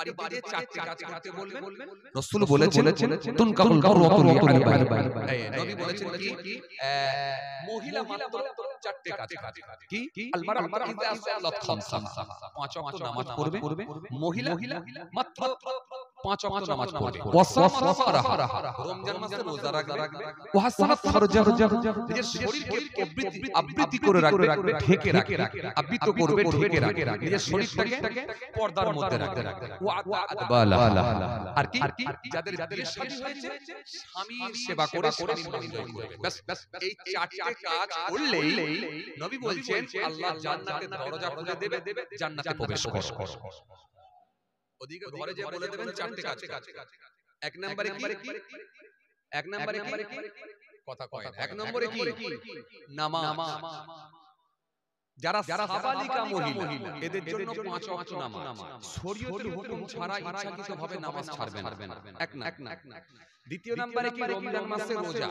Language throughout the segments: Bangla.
বাড়িতে যে চারটি কাজ করতে বলবেন। রাসূল বলেছেন তুনকাহুল মারওয়াতুল আরবা'আ, নবী বলেছেন কি মহিলা মাত্র চারটি কাজ কি আল মারআতু ইযা সাল্লাত খামসা, পাঁচ ওয়াক্ত নামাজ পড়বে। মহিলা মাত্র 5 ওয়াক্ত নামাজ পড়বে। ওয়াসামা সারাহা, রমজান মাসে রোজা রাখবে। ওয়াহাসানাত ফারজাহা, নিজের শরীরকে আবৃত্তি করে রাখবে, ঢেকে রাখবে, আবৃত করবে, ঢেকে রাখবে, নিজের শরীরটাকে পর্দার মধ্যে রাখবে। আর কি যাদের বিয়ে শাদী হয়েছে স্বামীর সেবা করে স্বামীর মঙ্গল করবে। ব্যাস এই চারটি কাজ করলেই নবী বলছেন আল্লাহ জান্নাতের দরজা খুলে দেবে, জান্নাতে প্রবেশ করো। ওদিকে ঘরে যে বলে দেবেন চারটি কাজ। এক নম্বরে কি? এক নম্বরে কি? কথা কয়। এক নম্বরে কি? নামাজ। যারা সাবালিকা মহিলা এদের জন্য 5 ওয়াক্ত নামাজ। শরীয়তের হুকুম ছাড়া ইচ্ছাকৃতভাবে নামাজ ছাড়বেন না। এক না। দ্বিতীয় নম্বরে কি? রমজান মাসে রোজা।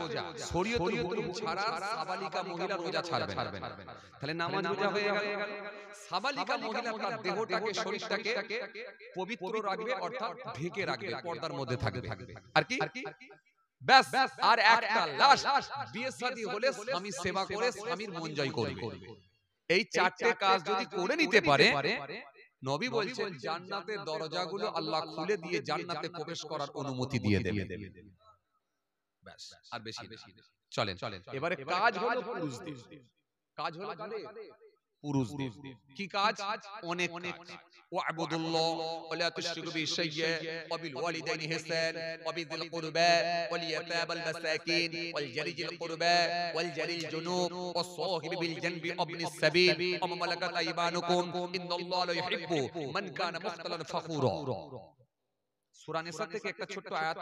শরীয়তের হুকুম ছাড়া সাবালিকা মহিলা রোজা ছাড়বেন না। তাহলে নামাজ রোজা হয়ে গেল। সাবালিকা মহিলা তার দেহটাকে শরীরটাকে পবিত্র রাখবে, অর্থাৎ ঢেকে রাখবে, পর্দার মধ্যে থাকবে। আর কি? ব্যাস। আর একটা লাস্ট, বিয়ে শাদী হলে স্বামী সেবা করে স্বামীর মন জয় করবে। এই চারটি কাজ যদি করে নিতে পারে, নবী বলছেন জান্নাতের দরজাগুলো আল্লাহ খুলে দিয়ে জান্নাতে প্রবেশ করার অনুমতি দিয়ে দেবে। ব্যাস, আর বেশি না। চলেন এবারে কাজ হলো পুরুষদের। কাজ হলো পুরুষদের। কি কাজ? অনেক কাজ। ওয়াবুদুল্লাহ ওয়ালা তুশরিকু বিহি শাইয়্যা ওয়া বিল ওয়ালিদাইনি ইহসান ওয়া বিযিল কুরবা ওয়াল ইয়াতামা ওয়াল মাসাকিন ওয়াল জারিজিল কুরবা ওয়াল জারিল জুনুব ওয়াস সাহিবি বিল জানবি ইবনিস সাবিল ওয়া মা মালাকাত আইমানুকুম ইন্নাল্লাহা লা ইউহিব্বু মান কানা মুখতালান ফাখুরা। সূরা নিসা থেকে একটা ছোট্ট আয়াত,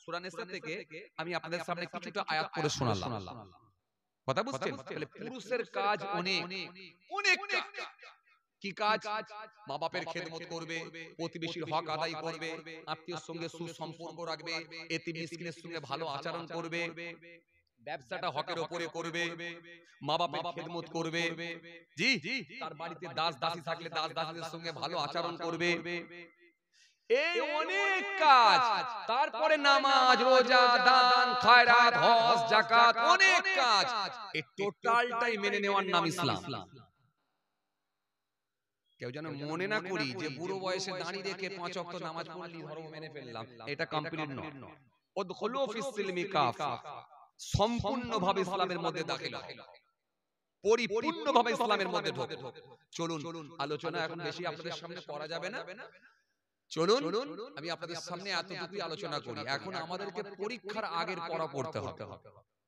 সূরা নিসা থেকে আমি আপনাদের সামনে কিছুটা আয়াত পড়ে শোনালাম। কথা বুঝছেন? তাহলে পুরুষের কাজ অনেক কাজ। কি কাজ? মা বাপের খেদমত করবে, প্রতিবেশীর হক আদায় করবে, আত্মীয়র সঙ্গে সুসম্পর্ক রাখবে, এতিম মিসকিনের সঙ্গে ভালো আচরণ করবে, ব্যবসাটা হকের উপরে করবে, মা বাপের খেদমত করবে। জি, তার বাড়িতে দাস দাসী থাকলে দাস দাসীদের সঙ্গে ভালো আচরণ করবে। এই অনেক কাজ। তারপরে নামাজ, রোজা, দান, খায়রাত, হজ, যাকাত, অনেক কাজ। এই টোটালটাই মেনে নেওয়ার নাম ইসলাম। কেউ যেন মনে না করি যে বুড়ো বয়সে দাঁড়িয়ে রেখে 5 ওয়াক্ত নামাজ পড়লি ধর্ম মেনে ফেললাম, এটা কমপ্লিট নয়। উদখুলু ফিস সিলমি কাফা, সম্পূর্ণভাবে ইসলামের মধ্যে দাখিল হও, পরিপূর্ণভাবে ইসলামের মধ্যে ঢোকো। চলুন, আলোচনা এখন বেশি আপনাদের সামনে করা যাবে না। চলুন আমি আপনাদের সামনে এতটুকুই আলোচনা করি। এখন আমাদেরকে পরীক্ষার আগের পড়া পড়তে হবে।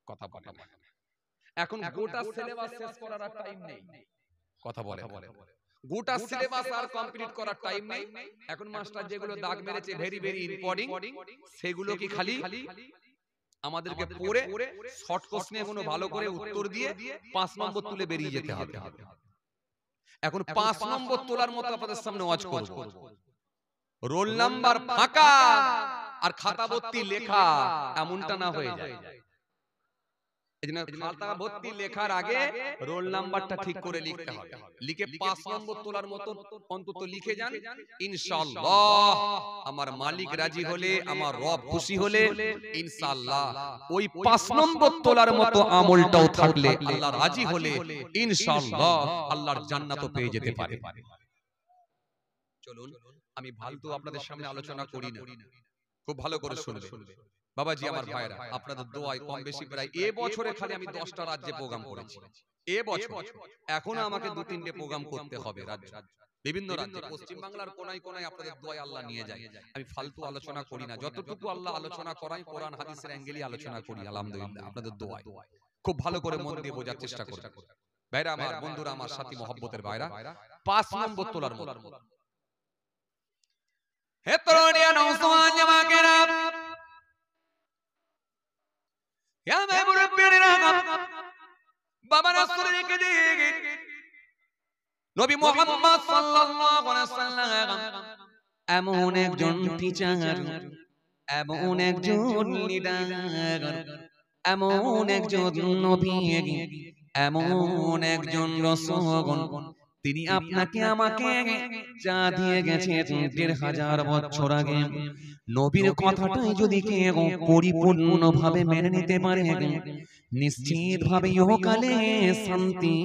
কথা বলে এখন গোটা সিলেবাস শেষ করার আর টাইম নেই। কথা বলে গোটা সিলেবাস আর কমপ্লিট করার টাইম নেই। এখন মাস্টার যেগুলো দাগ মেরেছে ভেরি ভেরি ইম্পর্টেন্ট, সেগুলো কি খালি আমাদেরকে পড়ে শর্ট কোশ্চেনে এগুলো ভালো করে উত্তর দিয়ে 5 নম্বর তুলে বেরিয়ে যেতে হবে। এখন 5 নম্বর তোলার মতো আপনাদের সামনে ওয়াজ করব। রোল নাম্বার ফাঁকা আর খাতা ভর্তি লেখা, এমনটা না হয়ে যায়। এজন্য খাতা ভর্তি লেখার আগে রোল নাম্বারটা ঠিক করে লিখতে হবে। লিখে 5 নম্বর তোলার মতো অন্তত লিখে যান। ইনশাআল্লাহ আমার মালিক রাজি হলে, আমার রব খুশি হলে, ইনশাআল্লাহ ওই 5 নম্বর তোলার মতো আমলটাও থাকলে, আল্লাহ রাজি হলে ইনশাআল্লাহ আল্লাহর জান্নাতও পেয়ে যেতে পারে। চলুন আমি ফালতু আপনাদের সামনে আলোচনা করি না, খুব ভালো করে শুনবেন। বাবাজি আমার ভাইরা, আপনাদের দোয়ায় কম বেশি প্রায় এ বছরে খালি আমি 10টা রাজ্যে প্রোগ্রাম করেছি। এ বছর এখনো আমাকে 2-3টে প্রোগ্রাম করতে হবে রাজ্য, বিভিন্ন রাজ্যে। পশ্চিম বাংলার কোনায় কোনায় আপনাদের দোয়ায় আল্লাহ নিয়ে যায়। আমি ফালতু আলোচনা করি না, যতটুকু আল্লাহ আলোচনা করাই কোরআন হাদিসের অ্যাঙ্গেলই আলোচনা করি। আলহামদুলিল্লাহ আপনাদের দোয়ায় খুব ভালো করে মন দিয়ে বোঝার চেষ্টা করুন। ভাইরা আমার, বন্ধুরা আমার, সাথী মহব্বতের ভাইরা, 5 নম্বর তোলার মতো। হে তরুণিয়া নওজওয়ান জামাকেরা, ইয়া মুরব্বিরা, বাবা রাসূলের কাছে নবী মুহাম্মদ সাল্লাল্লাহু আলাইহি ওয়াসাল্লাম এমন একজন টিচার, এমন একজন লিডার, এমন একজন নবী, এমন একজন রাসূল, তিনি আপনাকে আমাকে যা দিয়ে গেছেন ১,৫০০ বছর আগে, নবীর কথাটাই যদি কেউ পরিপূর্ণভাবে মেনে নিতে পারে, নিশ্চিতভাবে ইহকালে শান্তি,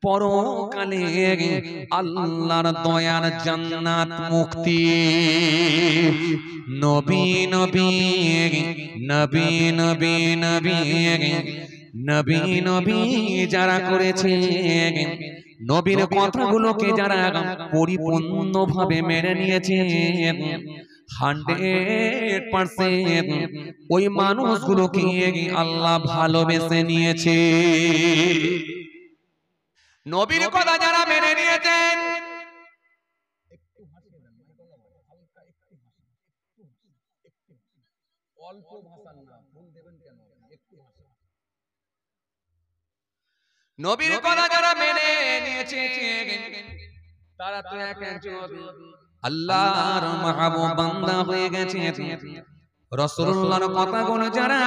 পরকালে আল্লাহর দয়ার জান্নাত, মুক্তি। নবী নবী নবী নবী নবী নবী নবী যারা করেছে, নবীর কথাগুলোকে যারা পরিপূর্ণভাবে মেনে নিয়েছে, 100% ওই মানুষগুলোকে আল্লাহ ভালোবেসে নিয়েছে। নবীর কথা যারা মেনে নিয়েছেন, অল্প ভাষা না, ভুল দেবেন কেন, একটু ভাষা। নবীর কথা যারা মেনে নিয়েছে, তারা তো একজন আল্লাহর মাহবুব বান্দা হয়ে গেছে। রাসূলুল্লাহর কথাগুলো যারা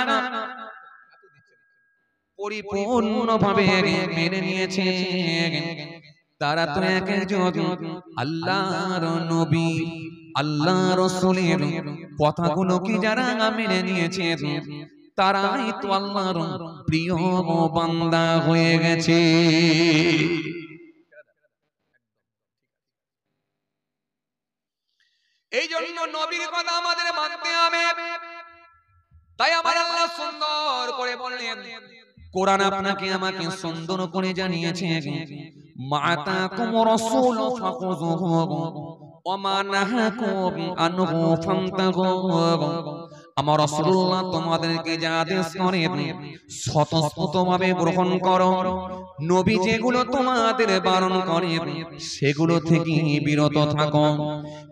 পরিপূর্ণভাবে মেনে নিয়েছে, তারা তো একজন আল্লাহর নবী, আল্লাহ রাসূলের কথাগুলোকে যারা মেনে নিয়েছে, তারাই তো আল্লাহর প্রিয় বান্দা হয়ে গেছে। এই জন্য নবীর কথা আমাদের মানতে হবে। তাই আমার আল্লাহ সুন্দর করে বললেন, কোরআন আপনাকে আমাকে সুন্দর করে জানিয়েছে, মাতাকুম রাসূল ফাখুযুহু ওয়া মা নাহাকুম আনহু ফান্তাহু। আমার রাসূলুল্লাহ তোমাদেরকে যা আদেশ করেন স্বতঃস্ফূর্তভাবে গ্রহণ করো, নবী যেগুলো তোমাদের বারণ করেন সেগুলো থেকে বিরত থাকো।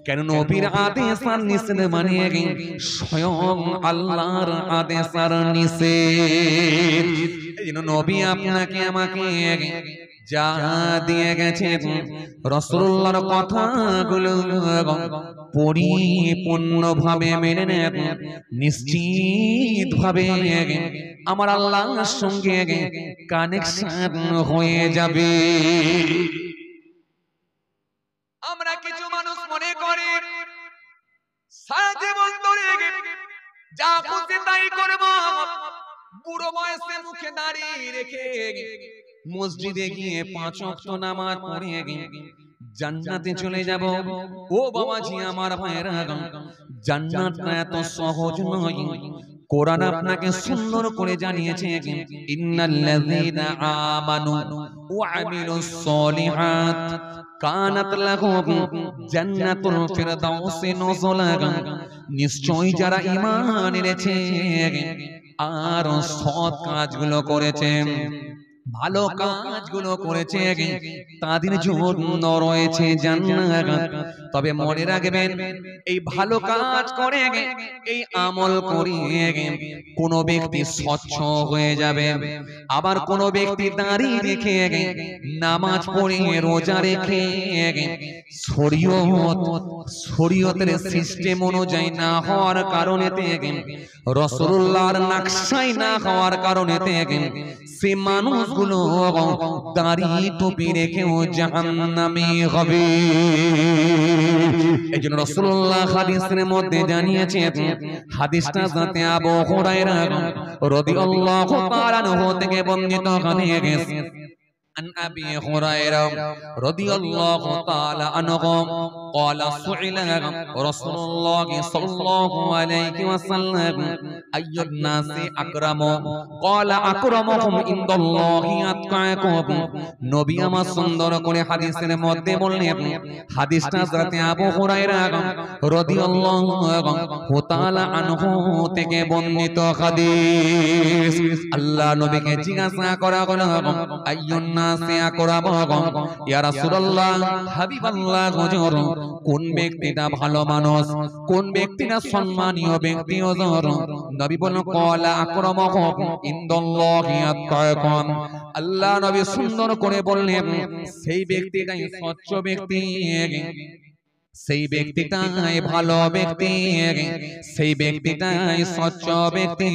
কেন নবীর আদেশ আর নিষেধ মানে স্বয়ং আল্লাহর আদেশ আর নিষেধ। এই জন্য নবী আপনাকে আমাকে যা দিয়ে গেছেন, রাসূলুল্লাহর কথাগুলো পরিপূর্ণভাবে মেনে নেন, নিশ্চিতভাবে আমার আল্লাহর সঙ্গে কানেকশন হয়ে যাবে। আমরা কিছু মানুষ মনে করি সারা জীবন ধরে যা খুশি তাই করব, বুড়ো বয়সে মুখে দাড়ি রেখে মসজিদে গিয়ে 5 ওয়াক্ত নামাজ পড়ে জান্নাতে চলে যাব। ও বাবাজি আমার ভাইরা, জান্নাতটা এত সহজ নয়। কোরআন আপনাকে সুন্দর করে জানিয়েছে, ইন্নাল্লাযীনা আমানু ওয়া আমিলুস সলিহাত কানাত লাহুম জান্নাতুল ফিরদাউসি নুজুলা। নিশ্চয়ই যারা ঈমান এনেছে আর সৎ কাজগুলো করেছে, ভালো কাজগুলো করেছে, তাদের জন্য রয়েছে জান্নাত। তবে মনে রাখবেন, এই ভালো কাজ করে, এই আমল করে কোন ব্যক্তি স্বচ্ছ হয়ে যাবে, আবার কোন ব্যক্তি দাঁড়িয়ে রেখে নামাজ পড়ে রোজা রেখে শরীয়তের সিস্টেম অনুযায়ী না হওয়ার কারণে, রাসূলুল্লাহর নকশায় না হওয়ার কারণে সে মানুষগুলো দাড়ি টুপি রেখেও জাহান্নামী হবে। এইজন্য রাসূলুল্লাহ হাদিসের মধ্যে জানিয়েছেন, হাদিসটা যাতে আবু হুরায়রা রাদিয়াল্লাহু তাআলা আনহু থেকে বর্ণিত হয়েছে। عن أبي هريرة رضي الله تعالى عنه قال سئل رسول الله صلى الله عليه وسلم أي الناس أكرم قال أكرمهم عند الله أتقاكم। নবী আমার সুন্দর করে হাদিসের মধ্যে বললেন, হাদিসটা যাতে আবু হুরায়রা রাদিয়াল্লাহু তাআলা আনহু থেকে বর্ণিত হাদিস। আল্লাহ নবীকে জিজ্ঞাসা করা হলো, আইয়ুন নাসি আকরাম, ইয়া রাসূলুল্লাহ, হাবিবাল্লাহ, হুজুর কোন ব্যক্তিটা ভালো মানুষ, কোন ব্যক্তিটা সম্মানীয় ব্যক্তি হুজুর? নবী বললেন, ক্বালা আকরামুকুম ইনদাল্লাহি আতকাকুম। আল্লাহ নবী সুন্দর করে বললেন, সেই ব্যক্তিটাই স্বচ্ছ ব্যক্তি, সেই ব্যক্তিটাই ভালো ব্যক্তি, সেই ব্যক্তিটাই স্বচ্ছ ব্যক্তি।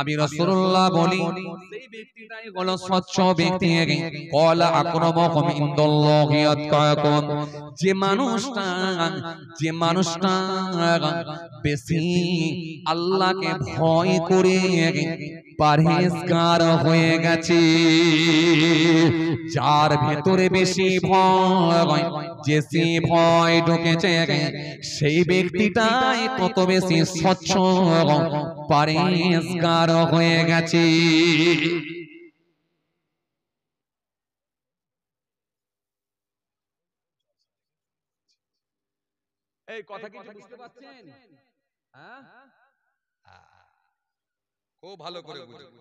আমি রাসূলুল্লাহ বলি সেই ব্যক্তিটাই হলো স্বচ্ছ ব্যক্তি। ক্বালা আকরামুকুম ইনদাল্লাহি আতকাকুম, যে মানুষটা বেশি আল্লাহকে ভয় করে পরহেজগার হয়ে গেছে, যার ভেতরে বেশি ভয়, বেশি ভয় ঢুকেছে, সেই ব্যক্তিটাই কত বেশি স্বচ্ছ পরহেজগার হয়ে গেছে। এই কথা কি বুঝতে পারছেন? হ্যাঁ, খুব ভালো করে বুঝুন।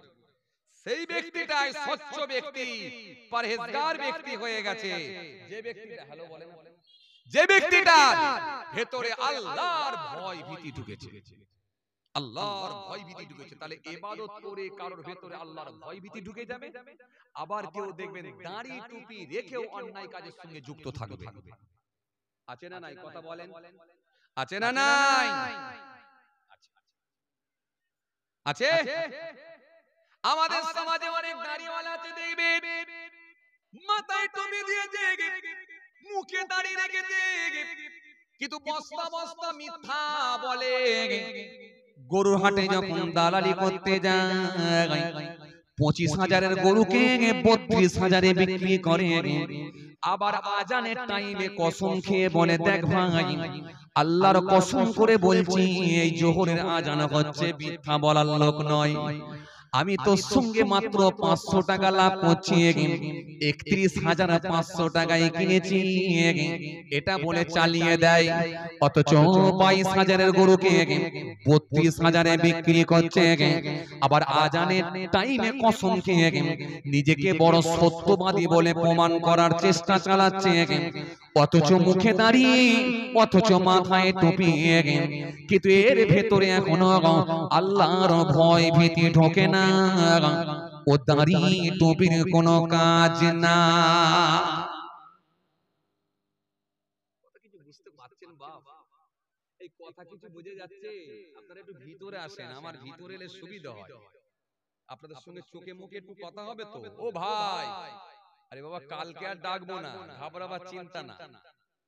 সেই ব্যক্তিটাই স্বচ্ছ ব্যক্তি, পরহেজগার ব্যক্তি হয়ে গেছে, যে ব্যক্তিটা হ্যালো বলেন, যে ব্যক্তিটার ভেতরে আল্লাহর ভয় ভীতি ঢুকেছে, আল্লাহর ভয় ভীতি ঢুকেছে। তাহলে ইবাদত করে কারোর ভেতরে আল্লাহর ভয় ভীতি ঢুকে যাবে। আবার কেউ দেখবেন দাড়ি টুপি রেখেও অন্যায় কাজের সঙ্গে যুক্ত থাকবে। আছে না নাই? কথা বলেন, আছে না নাই? আছে। আমাদের সমাজে অনেক দাড়িওয়ালা আছে, দেখবেন মাথায় টুপি দিয়েছে, মুখে দাড়ি রেখেছে, কিন্তু বস্তা বস্তা মিথ্যা বলে। গরুর হাটে যখন দালালি করতে যায়, 25,000-এর গরুকে 32,000-এ বিক্রি করে। আবার আজানের টাইমে কসম খেয়ে বলে, দেখ ভাই, আল্লাহর কসম করে বলছি এই জোহরের আজান হচ্ছে, মিথ্যা বলার লোক নয়। আমি তোর সঙ্গে মাত্র 500 টাকা লাভ করছি, 31,500 টাকায় কিনেছি, এটা বলে চালিয়ে দেয়। অথচ 22,000-এর গরুকে 32,000-এ বিক্রি করছে। আবার আজানের টাইমে কসম খেয়ে নিজেকে বড় সত্যবাদী বলে প্রমাণ করার চেষ্টা চালাচ্ছে। অথচ মুখে দাঁড়িয়ে, অথচ মাথায় টুপি, কিন্তু এর ভেতরে এখনো আল্লাহর ভয় ভীতি ঢোকে না। ও দাঁড়ি টুপির কোনো কাজ না। কিছু বুঝতে পারছেন বাপ? এই কথা কিছু বুঝে যাচ্ছে? আপনারা একটু ভিতরে আসেন, আমার ভিতরে এলে সুবিধা হয়। আপনাদের সঙ্গে চোখে মুখে একটু কথা হবে তো। ও ভাই, আরে বাবা, কালকে আর ডাকবো না, ঘাবড়াবার চিন্তা না।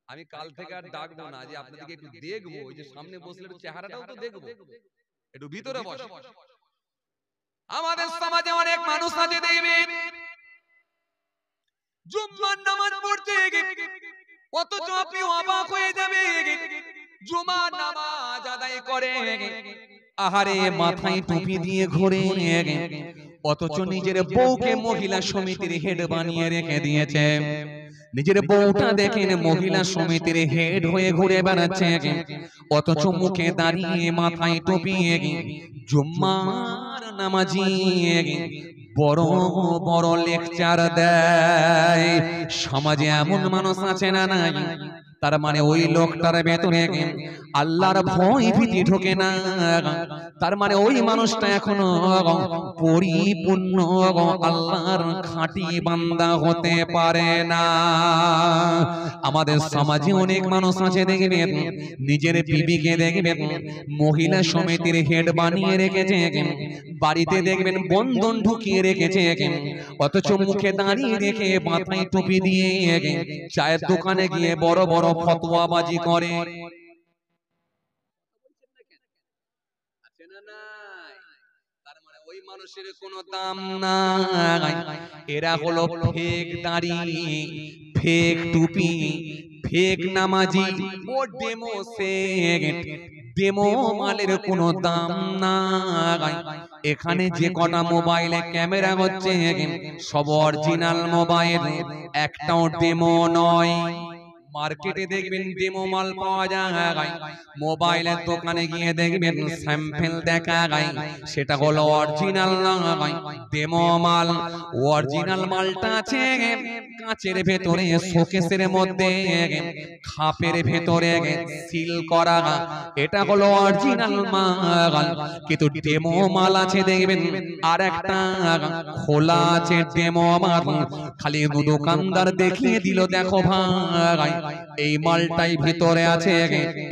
আমি কাল থেকে আর ডাকবো না, যে আপনাদেরকে একটু দেখবো, ওই যে সামনে বসলে একটু চেহারাটাও তো দেখবো, একটু ভিতরে বসে। আমাদের সমাজে অনেক মানুষ আছে, দেখবেন জুম্মার নামাজ পড়তে, অথচ আপনি অবাক হয়ে যাবে, জুমার নামাজ আদায় করে, আহারে মাথায় টুপি দিয়ে ঘুরে, অথচ নিজের বউকে মহিলা সমিতির হেড বানিয়ে রেখে দিয়েছে। নিজের বউটা দেখেন মহিলা সমিতির হেড হয়ে ঘুরে বেড়াচ্ছে, অথচ মুখে দাঁড়িয়ে মাথায় টুপি, জুম্মার নামাজি, বড় বড় লেকচার দেয়। সমাজে এমন মানুষ আছে না নাই? তার মানে ওই লোকটার ভেতরে আল্লাহর ভয় ভীতি ঢোকে না। তার মানে ওই মানুষটা এখনো পরিপূর্ণ আল্লাহর খাঁটি বান্দা হতে পারে না। আমাদের সমাজে অনেক মানুষ আছে, দেখবেন নিজের বিবিকে দেখবেন মহিলা সমিতির হেড বানিয়ে রেখেছে, বাড়িতে দেখবেন বন্ধন ঢুকিয়ে রেখেছে, অথচ মুখে দাঁড়িয়ে রেখে মাথায় টুপি দিয়ে চায়ের দোকানে গিয়ে বড় বড় ফতোয়াবাজি করে। তার মানে ওই মানুষের কোনো দাম নাই। এরা হলো ফেক দাড়ি, ফেক টুপি, ফেক নামাজি, ও ডেমো সেট, ডেমো মালের কোনো দাম নাই। এখানে যে কটা মোবাইলে ক্যামেরা হচ্ছে সব অরিজিনাল মোবাইল, একটাও ডেমো নয়। মার্কেটে দেখবেন ডেমো মাল পাওয়া যায়, মোবাইলের দোকানে গিয়ে দেখবেন স্যাম্পল দেখা যায়, সেটা হলো অরিজিনাল নয়, ডেমো মাল। অরিজিনাল মালটা আছে কাঁচের ভেতরে, শোকেসের মধ্যে, খাপের ভেতরে সিল করা, এটা হলো অরিজিনাল মাল। কিন্তু ডেমো মাল আছে দেখবেন আর একটা খোলা আছে ডেমো মাল, খালি দোকানদার দেখিয়ে দিল, দেখো ভাই এই মালটাই ভিতরে আছে,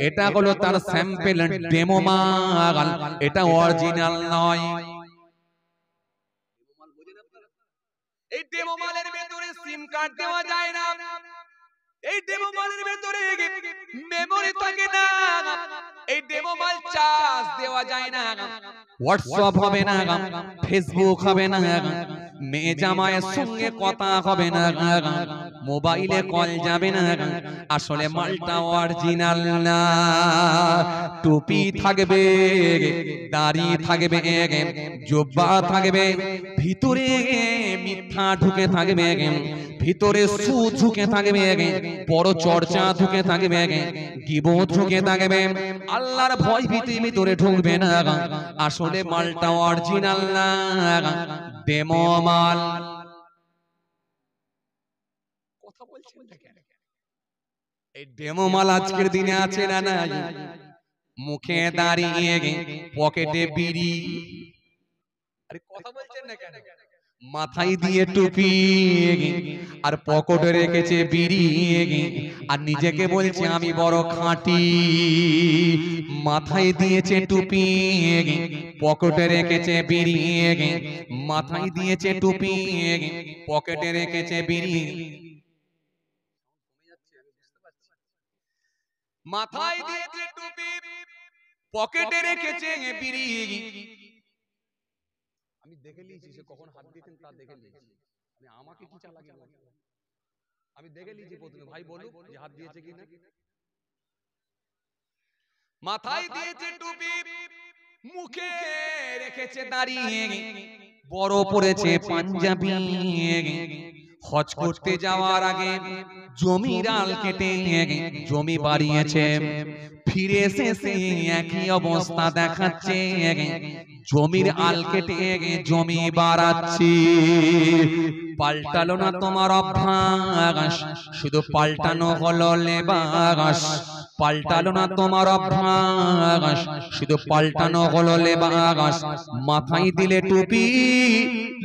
এটা হলো তার স্যাম্পল ডেমো মাল, এটা অরিজিনাল নয়। এই ডেমো মালের ভেতরে সিম কার্ড দেওয়া যায় না, এই ডেমো মালের ভেতরে মেমরি থাকে না, এই ডেমো মাল চার্জ দেওয়া যায় না, হোয়াটসঅ্যাপ হবে না, ফেসবুক হবে না, মেয়ে জামাইয়ের সঙ্গে কথা হবে না, মোবাইলে কল যাবে না। আসলে মালটা অরিজিনাল না। টুপি থাকবে, দাড়ি থাকবে, জুব্বা থাকবে, ভিতরে মিথ্যা ঢুকে থাকবে, ভিতরে সুদ ঢুকে থাকবে, বড় চর্চা ঢুকে থাকবে, গীবত ঢুকে থাকবে, আল্লাহর ভয় ভীতি ভিতরে ঢুকবে না। আসলে মালটা অরিজিনাল না, ডেমো মাল। কথা বলছেন না কেন? এই ডেমো মাল আজকের দিনে আছে না নাই? মুখে দাঁড়িয়ে, পকেটে বিড়ি, আরে কথা বলছেন না কেন? মাথায় দিয়ে টুপি, আর পকেটে রেখেছে বিড়ি, আর নিজেকে বলছে আমি বড় খাঁটি। মাথায় দিয়েছে টুপি, পকেটে রেখেছে বিড়ি, মাথায় দিয়েছে টুপি, পকেটে রেখেছে বিড়ি। মাথায় দিয়েছে টুপি, পকেটে রেখেছে বিড়ি। আমি দেখে নিয়েছি সে কখন হাত দিয়েছেন তা দেখে নিয়েছি। আমি আমাকে কি চালাকি বলবো? আমি দেখে নিয়েছি প্রথমে, ভাই বলুক যে হাত দিয়েছে কিনা। মাথায় দিয়েছে টুপি, মুখে রেখেছে দাড়ি, বড় পড়েছে পাঞ্জাবি, হজ করতে যাওয়ার আগে জমির আল কেটে জমি বাড়িয়েছে, ফিরে এসে একই অবস্থা দেখাচ্ছে, জমির আল কেটে জমি বাড়াচ্ছি। পাল্টালো না তোমার অভ্যাস, শুধু পাল্টানো হলো লেবাস। পাল্টালো না তোমার অভ্যাস, শুধু পাল্টানো হলো লেবাস। মাথায় দিলে টুপি,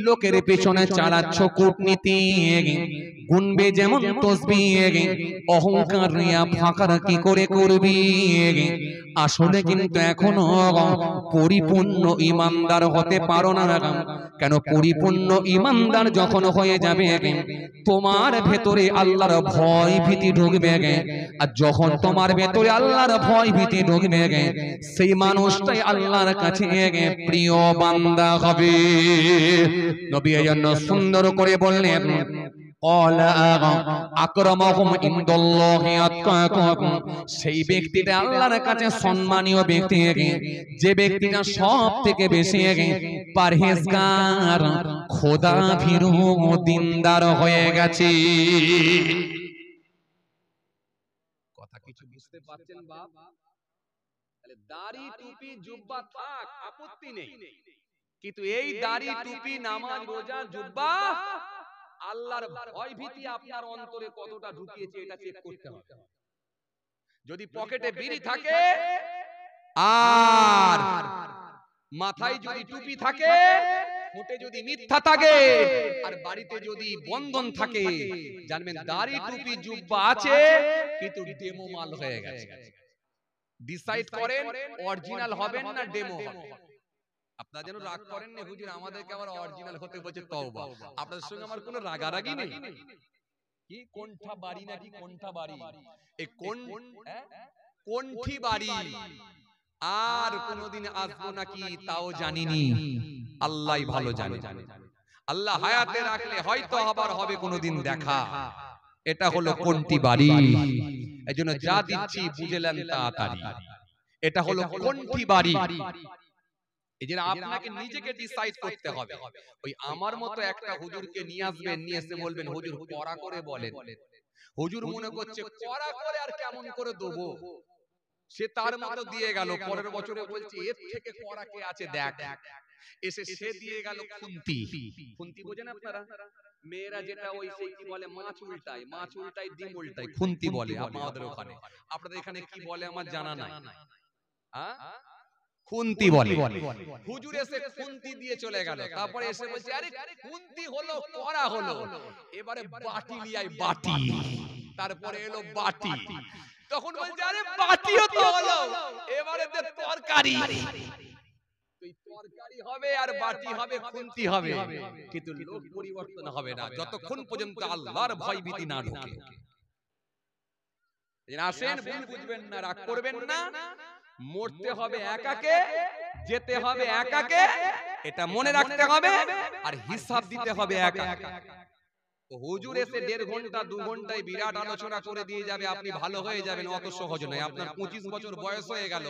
লোকের পেছনে চালাচ্ছ কূটনীতি, গুনবে যেমন তসবিহ, অহংকার রিয়া ফাঁকার কি করে করবি। আসলে কিন্তু এখনো পরিপূর্ণ ইমানদার হতে পারো না। কেন? পরিপূর্ণ ইমানদার যখন হয়ে যাবে, তোমার ভেতরে আল্লাহর ভয় ভীতি ঢুকবে, আর যখন তোমার ভেতরে আল্লাহর ভয় ভীতি ঢুকবে, সেই মানুষটাই আল্লাহর কাছে প্রিয় বান্দা হবে। নবী এজন্য সুন্দর করে বললেন, সেই ব্যক্তিটা আল্লাহর কাছে সম্মানীয় ব্যক্তি, যে ব্যক্তিটা সব থেকে বেশি পরহেজগার, খোদা ভীরু, দিনদার হয়ে গেছে। কথা কিছু বুঝতে পারছেন বাপ? তাহলে দাড়ি টুপি জুব্বা থাক, আপত্তি নেই, কিন্তু এই দাড়ি টুপি নামাজ রোজা জুব্বা আল্লাহর ভয় ভীতি আপনার অন্তরে কতটা ঢুকিয়েছে এটা চেক করতে হবে। যদি পকেটে বিড়ি থাকে আর মাথায় যদি টুপি থাকে, ঠোঁটে যদি মিথ্যা থাকে, আর বাড়িতে যদি বন্ধন থাকে, জানবেন দাড়ি টুপি জুব্বা আছে কিন্তু ডেমো মাল হয়ে গেছে। ডিসাইড করেন অরিজিনাল হবেন না ডেমো হবেন। আপনারা যেন রাগ করেন না, হুজুর আমাদেরকে আবার অরিজিনাল হতে বলছে, তওবা। আপনাদের সঙ্গে আমার কোনো রাগারাগি নেই। কি কোনটা বাড়ি নাকি কোনটা বাড়ি, এই কোনটি বাড়ি আর কোনদিন আসবো নাকি তাও জানিনি, আল্লাহই ভালো জানে। আল্লাহ হায়াতে রাখলে হয়তো আবার হবে কোনদিন দেখা। এটা হলো কোনটি বাড়ি। এজন্য যা দিচ্ছি বুঝলেন তাড়াতাড়ি, এটা হলো কোনটি বাড়ি। এই যে আপনাকে নিজেকে ডিসাইড করতে হবে। ওই আমার মতো একটা হুজুরকে নিয়ে আসবেন, নিয়ে এসে বলবেন হুজুর কড়া করে বলেন। হুজুর মনে করছে কড়া করে আর কেমন করে দেবো, সে তার মতো দিয়ে গেল। পরের বছরে বলছে এর থেকে কড়া কে আছে দেখ, এসে সে দিয়ে গেল খুন্তি। খুন্তি বোঝেন আপনারা? মেয়েরা যেটা ওই সেই কি বলে, মাছ উল্টায়, মাছ উল্টায় ডিম উল্টায়, খুন্তি বলে আমাদের ওখানে। আপনাদের এখানে কি বলে আমার জানা নাই। খুন্তি বলে। হুজুর এসে খুন্তি দিয়ে চলে গেল, তারপরে এসে বলছে আরে খুন্তি হলো কড়া হলো, এবারে বাটি লিয়াই বাটি। তারপরে এলো বাটি, তখন বলছে আরে বাটিও তো হলো, এবারে দে তরকারি। তুই তরকারি হবে আর বাটি হবে, খুন্তি হবে, কিন্তু লোক পরিবর্তন হবে না যতক্ষণ পর্যন্ত আল্লাহর ভয় ভীতি না ঢোকে। আসেন, ভুল বুঝবেন না, রাগ করবেন না, মরতে হবে একাকে, যেতে হবে একাকে, এটা মনে রাখতে হবে, আর হিসাব দিতে হবে একা। হুজুর এসে 1.5 ঘন্টা 2 ঘন্টায় বিরাট আলোচনা করে দিয়ে যাবে, আপনি ভালো হয়ে যাবেন, অত সহজ নয়। আপনার 25 বছর বয়স হয়ে গেল,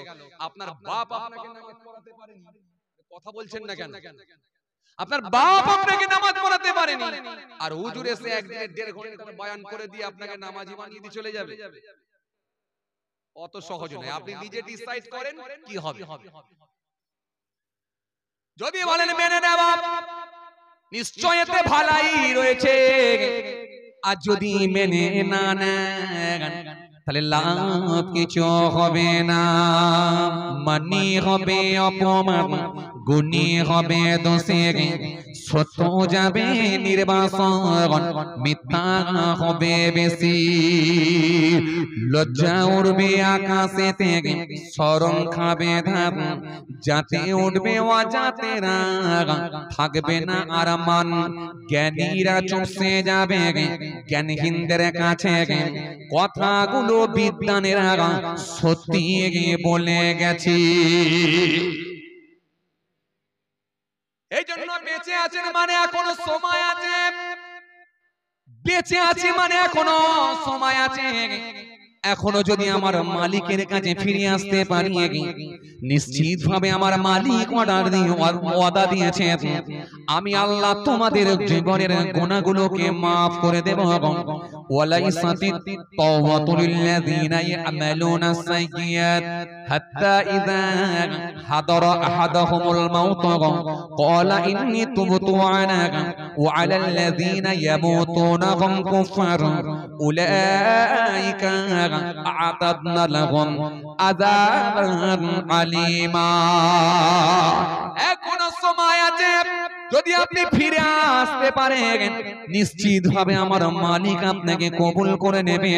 আপনার বাপ আপনাকে নামাজ পড়াতে পারেনি, কথা বলছেন না কেন? আপনার বাপ আপনাকে নামাজ পড়াতে পারেনি, আর হুজুর এসে একদিনে 1.5 ঘন্টার বয়ান করে দিয়ে আপনাকে নামাজি বানিয়ে দিয়ে চলে যাবে, অত সহজ নয়। আপনি নিজে ডিসাইড করেন কি হবে। যদি বলেন মেনে নেওয়া, নিশ্চয় এতে ভালাই রয়েছে, আর যদি মেনে না নেন তাহলে লাভ কিছু হবে না। মানি হবে অপমান, গুণী হবে দোষের, সত্য যাবে নির্বাসন, মিথ্যা হবে বেশি। লজ্জা উঠবে আকাশে থেকে, শরম খাবে ধাপ, যাতে উঠবে অজাতে রাগ, থাকবে না আর মান। জ্ঞানীরা চুপসে যাবে জ্ঞানহীনদের কাছে, কথাগুলো বিদ্বানেরা সত্যি বলে গেছি। এই জন্য বেঁচে আছেন মানে এখনো সময় আছে, বেঁচে আছি মানে এখনো সময় আছে। এখনো যদি আমার মালিকের কাছে ফিরে আসতে পারি, নিশ্চিত ভাবে আমার মালিক ওয়াদা দিয়েছে, আমি আল্লাহ তোমাদের জীবনের গুনাহগুলোকে maaf করে দেব। ওয়ালাইসাতিত তাওবাতু লিল্লাযিনা ইয়ামালুনা সাইয়্যাত হাত্তা ইযা হাদারা আহাদাহুমুল মাউত ক্বালা ইন্নী তুবতু আলাকা ওয়া আলাল্লাযিনা ইয়ামুতুনা হুম কুফার উলাইকা আ'তাদনা লাহুম আযাবান আলীমা। এখনো সময় আছে, যদি আপনি ফিরে আসতে পারেন নিশ্চিত ভাবে আমার মালিক আপনাকে কবুল করে নেবে।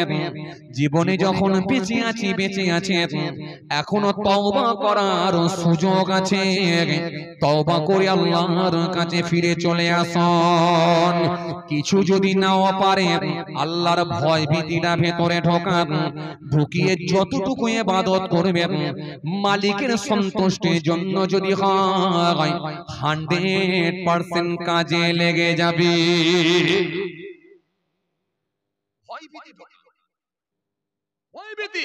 জীবনে যখন বেঁচে আছি এখনো তওবা করার সুযোগ আছে, তওবা করে আল্লাহর কাছে ফিরে চলে আসুন। কিছু যদি নাও পারেন আল্লাহর ভয় ভীতিটা ভেতরে ঢোকান, ঢুকিয়ে যতটুকু ইবাদত করবেন মালিকের সন্তুষ্টির জন্য যদি হয় 100% কাজে লেগে যাবে। ভয় ভীতি